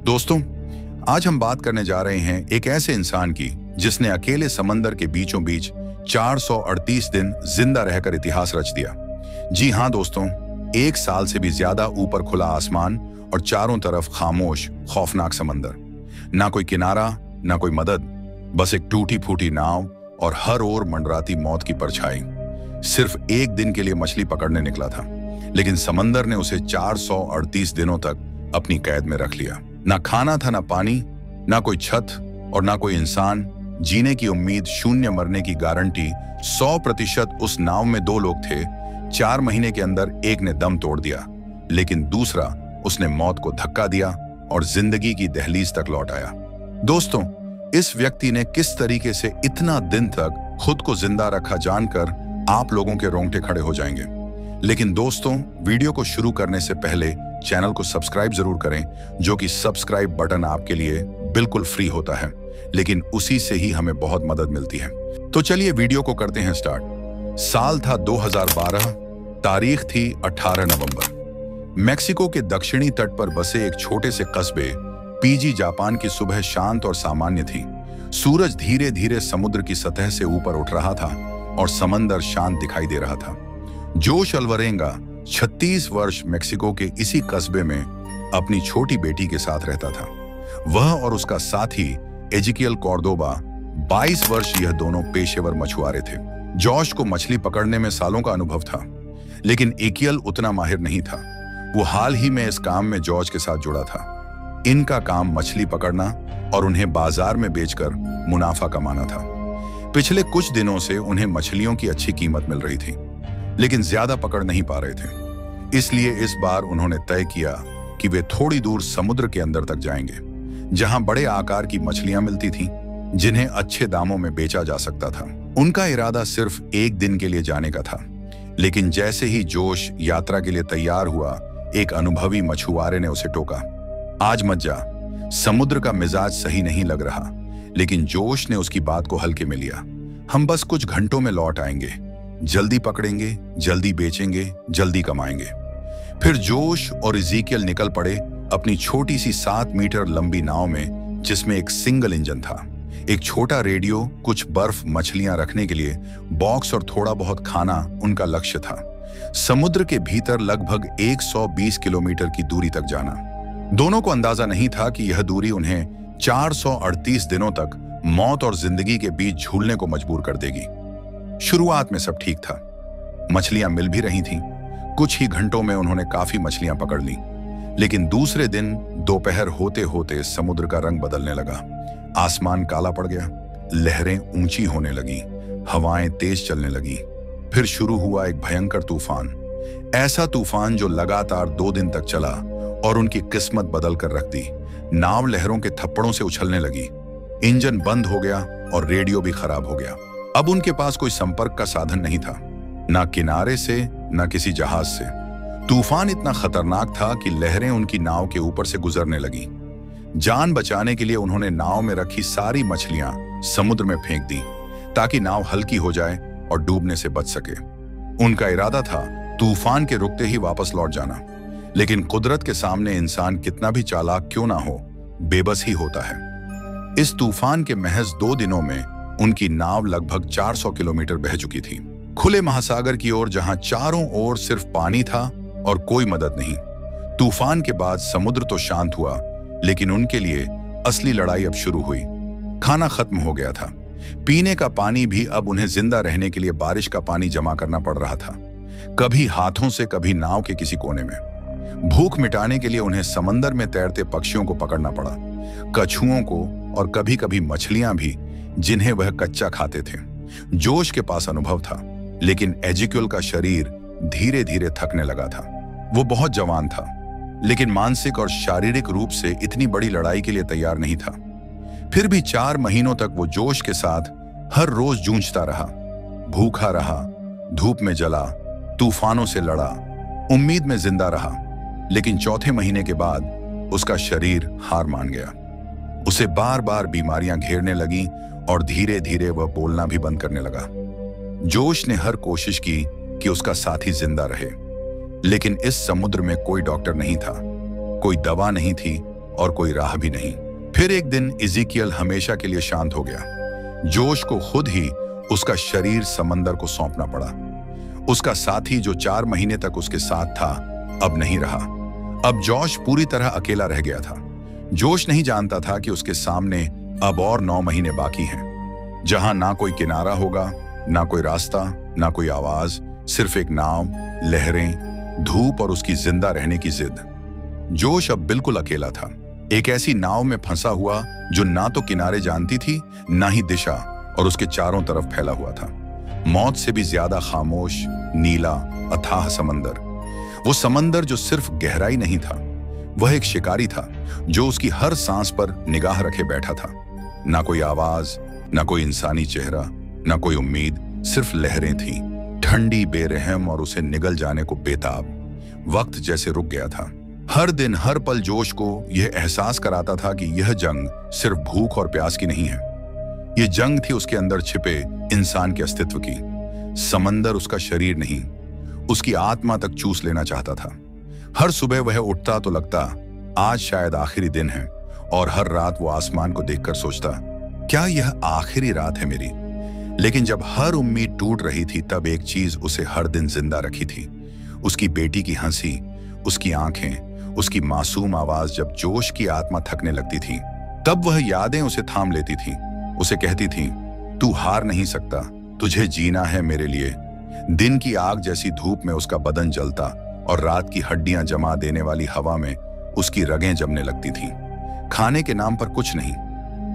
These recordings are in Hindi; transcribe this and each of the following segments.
दोस्तों, आज हम बात करने जा रहे हैं एक ऐसे इंसान की जिसने अकेले समंदर के बीचों बीच 438 दिन जिंदा रहकर इतिहास रच दिया। जी हां दोस्तों, 1 साल से भी ज्यादा ऊपर खुला आसमान और चारों तरफ खामोश खौफनाक समंदर। ना कोई किनारा, ना कोई मदद, बस एक टूटी फूटी नाव और हर ओर मंडराती मौत की परछाई। सिर्फ 1 दिन के लिए मछली पकड़ने निकला था, लेकिन समंदर ने उसे 438 दिनों तक अपनी कैद में रख लिया। ना खाना था, ना पानी, ना कोई छत और ना कोई इंसान। जीने की उम्मीद, शून्य मरने की गारंटी। 100% उस नाव में 2 लोग थे। 4 महीने के अंदर एक ने दम तोड़ दिया, लेकिन दूसरा उसने मौत को धक्का दिया और जिंदगी की दहलीज तक लौट आया। दोस्तों, इस व्यक्ति ने किस तरीके से इतना दिन तक खुद को जिंदा रखा जानकर आप लोगों के रोंगटे खड़े हो जाएंगे। लेकिन दोस्तों, वीडियो को शुरू करने से पहले चैनल को सब्सक्राइब जरूर करें, जो कि सब्सक्राइब बटन आपके लिए बिल्कुल फ्री होता है, लेकिन उसी से ही हमें बहुत मदद मिलती है। तो चलिए वीडियो को करते हैं स्टार्ट। साल था 2012, तारीख थी 18 नवंबर। मेक्सिको के दक्षिणी तट पर बसे एक छोटे से कस्बे पीजी जापान की सुबह शांत और सामान्य थी। सूरज धीरे धीरे समुद्र की सतह से ऊपर उठ रहा था और समंदर शांत दिखाई दे रहा था। जोश अल्वरेंगा 36 वर्ष मेक्सिको के इसी कस्बे में अपनी छोटी बेटी के साथ रहता था। वह और उसका साथी एजिकियल कॉर्दोबा 22 वर्ष, यह दोनों पेशेवर मछुआरे थे। जॉश को मछली पकड़ने में सालों का अनुभव था, लेकिन एकियल उतना माहिर नहीं था। वो हाल ही में इस काम में जॉर्ज के साथ जुड़ा था। इनका काम मछली पकड़ना और उन्हें बाजार में बेचकर मुनाफा कमाना था। पिछले कुछ दिनों से उन्हें मछलियों की अच्छी कीमत मिल रही थी, लेकिन ज्यादा पकड़ नहीं पा रहे थे। इसलिए इस बार उन्होंने तय किया कि वे थोड़ी दूर समुद्र के अंदर तक जाएंगे, जहां बड़े आकार की मछलियां मिलती थीं, जिन्हें अच्छे दामों में बेचा जा सकता था। उनका इरादा सिर्फ 1 दिन के लिए जाने का था, लेकिन जैसे ही जोश यात्रा के लिए तैयार हुआ, एक अनुभवी मछुआरे ने उसे टोका, आज मत जा, समुद्र का मिजाज सही नहीं लग रहा। लेकिन जोश ने उसकी बात को हल्के में लिया। हम बस कुछ घंटों में लौट आएंगे, जल्दी पकड़ेंगे, जल्दी बेचेंगे, जल्दी कमाएंगे। फिर जोश और इज़ीकियल निकल पड़े अपनी छोटी सी 7 मीटर लंबी नाव में, जिसमें एक सिंगल इंजन था, एक छोटा रेडियो, कुछ बर्फ, मछलियां रखने के लिए बॉक्स और थोड़ा बहुत खाना उनका लक्ष्य था। समुद्र के भीतर लगभग 120 किलोमीटर की दूरी तक जाना। दोनों को अंदाजा नहीं था कि यह दूरी उन्हें 438 दिनों तक मौत और जिंदगी के बीच झूलने को मजबूर कर देगी। शुरुआत में सब ठीक था, मछलियां मिल भी रही थीं। कुछ ही घंटों में उन्होंने काफी मछलियां पकड़ ली, लेकिन दूसरे दिन दोपहर होते होते समुद्र का रंग बदलने लगा। आसमान काला पड़ गया, लहरें ऊंची होने लगी, हवाएं तेज चलने लगी। फिर शुरू हुआ एक भयंकर तूफान, ऐसा तूफान जो लगातार 2 दिन तक चला और उनकी किस्मत बदल कर रख दी। नाव लहरों के थप्पड़ों से उछलने लगी, इंजन बंद हो गया और रेडियो भी खराब हो गया। अब उनके पास कोई संपर्क का साधन नहीं था, ना किनारे से, ना किसी जहाज से। तूफान इतना खतरनाक था कि लहरें उनकी नाव के ऊपर से गुजरने लगी। जान बचाने के लिए उन्होंने नाव में रखी सारी मछलियां समुद्र में फेंक दी, ताकि नाव हल्की हो जाए और डूबने से बच सके। उनका इरादा था तूफान के रुकते ही वापस लौट जाना, लेकिन कुदरत के सामने इंसान कितना भी चालाक क्यों ना हो, बेबस ही होता है। इस तूफान के महज 2 दिनों में उनकी नाव लगभग 400 किलोमीटर बह चुकी थी, खुले महासागर की ओर, जहां चारों ओर सिर्फ पानी था और कोई मदद नहीं। तूफान के बाद समुद्र तो शांत हुआ, लेकिन उनके लिए असली लड़ाई अब शुरू हुई। खाना खत्म हो गया था, पीने का पानी भी अब उन्हें जिंदा रहने के लिए बारिश का पानी जमा करना पड़ रहा था, कभी हाथों से, कभी नाव के किसी कोने में। भूख मिटाने के लिए उन्हें समंदर में तैरते पक्षियों को पकड़ना पड़ा, कछुओं को और कभी कभी मछलियां भी, जिन्हें वह कच्चा खाते थे। जोश के पास अनुभव था, लेकिन एजिक्यूल का शरीर धीरे धीरे थकने लगा था। वो बहुत जवान था, लेकिन मानसिक और शारीरिक रूप से इतनी बड़ी लड़ाई के लिए तैयार नहीं था। फिर भी 4 महीनों तक वो जोश के साथ हर रोज जूझता रहा, भूखा रहा, धूप में जला, तूफानों से लड़ा, उम्मीद में जिंदा रहा। लेकिन 4थे महीने के बाद उसका शरीर हार मान गया। उसे बार बार बीमारियां घेरने लगी और धीरे धीरे वह बोलना भी बंद करने लगा। जोश ने हर कोशिश की कि उसका साथी जिंदा रहे, लेकिन इस समुद्र में कोई डॉक्टर नहीं था, कोई दवा नहीं थी और कोई राह भी नहीं। फिर एक दिन इज़िकियल हमेशा के लिए शांत हो गया। जोश को खुद ही उसका शरीर समंदर को सौंपना पड़ा। उसका साथी जो 4 महीने तक उसके साथ था, अब नहीं रहा। अब जोश पूरी तरह अकेला रह गया था। जोश नहीं जानता था कि उसके सामने अब और 9 महीने बाकी हैं, जहां ना कोई किनारा होगा, ना कोई रास्ता, ना कोई आवाज, सिर्फ एक नाव, लहरें, धूप और उसकी जिंदा रहने की जिद। जोश अब बिल्कुल अकेला था, एक ऐसी नाव में फंसा हुआ जो ना तो किनारे जानती थी, ना ही दिशा, और उसके चारों तरफ फैला हुआ था मौत से भी ज्यादा खामोश, नीला, अथाह समंदर। वो समंदर जो सिर्फ गहराई नहीं था, वह एक शिकारी था जो उसकी हर सांस पर निगाह रखे बैठा था। ना कोई आवाज, ना कोई इंसानी चेहरा, ना कोई उम्मीद, सिर्फ लहरें थीं, ठंडी, बेरहम और उसे निगल जाने को बेताब। वक्त जैसे रुक गया था। हर दिन, हर पल जोश को यह एहसास कराता था कि यह जंग सिर्फ भूख और प्यास की नहीं है। यह जंग थी उसके अंदर छिपे इंसान के अस्तित्व की। समंदर उसका शरीर नहीं, उसकी आत्मा तक चूस लेना चाहता था। हर सुबह वह उठता तो लगता आज शायद आखिरी दिन है, और हर रात वो आसमान को देखकर सोचता क्या यह आखिरी रात है मेरी। लेकिन जब हर उम्मीद टूट रही थी, तब एक चीज उसे हर दिन जिंदा रखी थी, उसकी बेटी की हंसी, उसकी आंखें, उसकी मासूम आवाज। जब जोश की आत्मा थकने लगती थी, तब वह यादें उसे थाम लेती थीं, उसे कहती थीं, तू हार नहीं सकता, तुझे जीना है मेरे लिए। दिन की आग जैसी धूप में उसका बदन जलता, और रात की हड्डियां जमा देने वाली हवा में उसकी रगें जमने लगती थीं। खाने के नाम पर कुछ नहीं,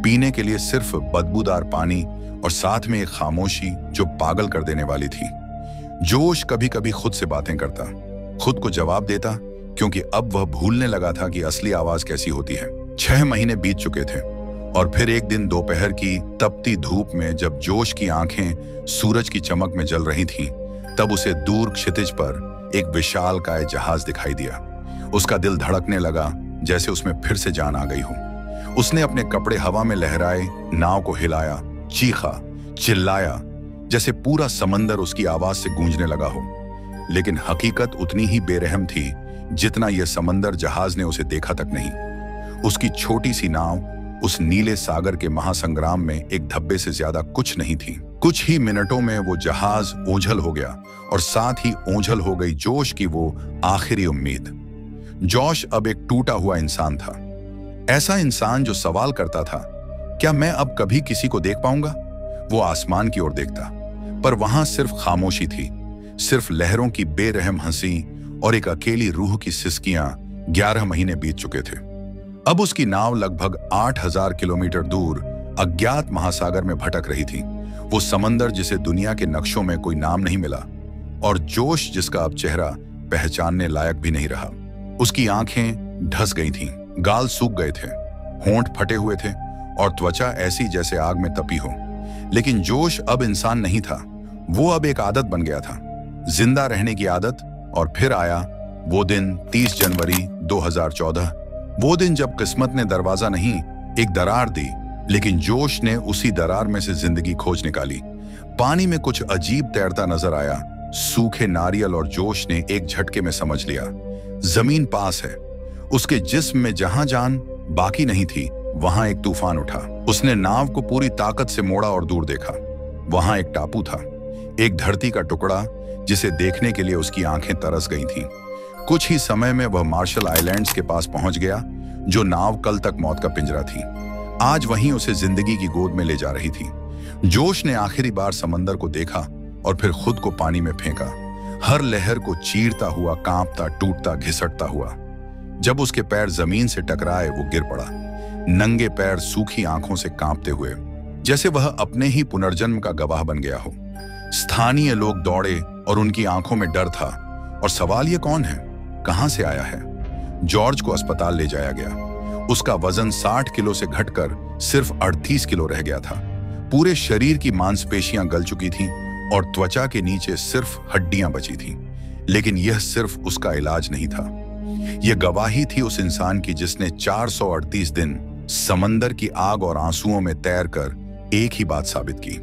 पीने के लिए सिर्फ बदबूदार पानी, और साथ में एक खामोशी जो पागल कर देने वाली थी। जोश कभी कभी खुद से बातें करता, खुद को जवाब देता, क्योंकि अब वह भूलने लगा था कि असली आवाज कैसी होती है। 6 महीने बीत चुके थे, और फिर एक दिन दोपहर की तपती धूप में जब जोश की आंखें सूरज की चमक में जल रही थीं, तब उसे दूर क्षितिज पर एक विशालकाय जहाज दिखाई दिया। उसका दिल धड़कने लगा, जैसे उसमें फिर से जान आ गई हो। उसने अपने कपड़े हवा में लहराए, नाव को हिलाया, चीखा, चिल्लाया, जैसे पूरा समंदर उसकी आवाज से गूंजने लगा हो। लेकिन हकीकत उतनी ही बेरहम थी जितना यह समंदर जहाज ने उसे देखा तक नहीं। उसकी छोटी सी नाव उस नीले सागर के महासंग्राम में एक धब्बे से ज्यादा कुछ नहीं थी। कुछ ही मिनटों में वो जहाज ओझल हो गया, और साथ ही ओझल हो गई जोश की वो आखिरी उम्मीद। जोश अब एक टूटा हुआ इंसान था, ऐसा इंसान जो सवाल करता था, क्या मैं अब कभी किसी को देख पाऊंगा? वो आसमान की ओर देखता, पर वहां सिर्फ खामोशी थी, सिर्फ लहरों की बेरहम हंसी और एक अकेली रूह की सिसकियां। 11 महीने बीत चुके थे। अब उसकी नाव लगभग 8000 किलोमीटर दूर अज्ञात महासागर में भटक रही थी। वो समंदर जिसे दुनिया के नक्शों में कोई नाम नहीं मिला, और जोश जिसका अब चेहरा पहचानने लायक भी नहीं रहा। उसकी आंखें ढस गई थीं, गाल सूख गए थे, होंठ फटे हुए थे, और त्वचा ऐसी जैसे आग में तपी हो। लेकिन जोश अब इंसान नहीं था, वो अब एक आदत बन गया था, जिंदा रहने की आदत। और फिर आया वो दिन, 30 जनवरी 2014। वो दिन जब किस्मत ने दरवाजा नहीं, एक दरार दी, लेकिन जोश ने उसी दरार में से जिंदगी खोज निकाली। पानी में कुछ अजीब तैरता नजर आया, सूखे नारियल, और जोश ने एक झटके में समझ लिया, जमीन पास है। उसके जिस्म में जहां जान बाकी नहीं थी, वहां एक तूफान उठा। उसने नाव को पूरी ताकत से मोड़ा और दूर देखा। वहां एक टापू था, एक धरती का टुकड़ा जिसे देखने के लिए उसकी आंखें तरस गई थीं। कुछ ही समय में वह मार्शल आइलैंड्स के पास पहुंच गया, जो नाव कल तक मौत का पिंजरा थी, आज वहीं उसे जिंदगी की गोद में ले जा रही थी। जोश ने आखिरी बार समंदर को देखा और फिर खुद को पानी में फेंका, हर लहर को चीरता हुआ, कांपता, टूटता, घिसटता हुआ। जब उसके पैर जमीन से टकराए, वो गिर पड़ा, नंगे पैर, सूखी आंखों से कांपते हुए, जैसे वह अपने ही पुनर्जन्म का गवाह बन गया हो। स्थानीय लोग दौड़े और उनकी आंखों में डर था, और सवाल ये कौन है, कहां से आया है? जॉर्ज को अस्पताल ले जाया गया। उसका वजन 60 किलो से घटकर सिर्फ 38 किलो रह गया था। पूरे शरीर की मांसपेशियां गल चुकी थीं और त्वचा के नीचे सिर्फ हड्डियां बची थीं। लेकिन यह सिर्फ उसका इलाज नहीं था, यह गवाही थी उस इंसान की जिसने 438 दिन समंदर की आग और आंसुओं में तैरकर एक ही बात साबित की,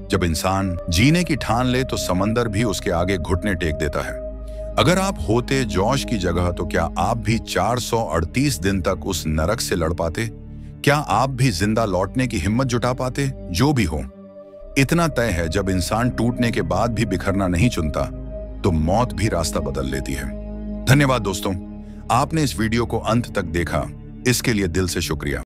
जब इंसान जीने की ठान ले तो समंदर भी उसके आगे घुटने टेक देता है। अगर आप होते जॉश की जगह तो क्या आप भी 438 दिन तक उस नरक से लड़ पाते? क्या आप भी जिंदा लौटने की हिम्मत जुटा पाते? जो भी हो, इतना तय है, जब इंसान टूटने के बाद भी बिखरना नहीं चुनता तो मौत भी रास्ता बदल लेती है। धन्यवाद दोस्तों, आपने इस वीडियो को अंत तक देखा, इसके लिए दिल से शुक्रिया।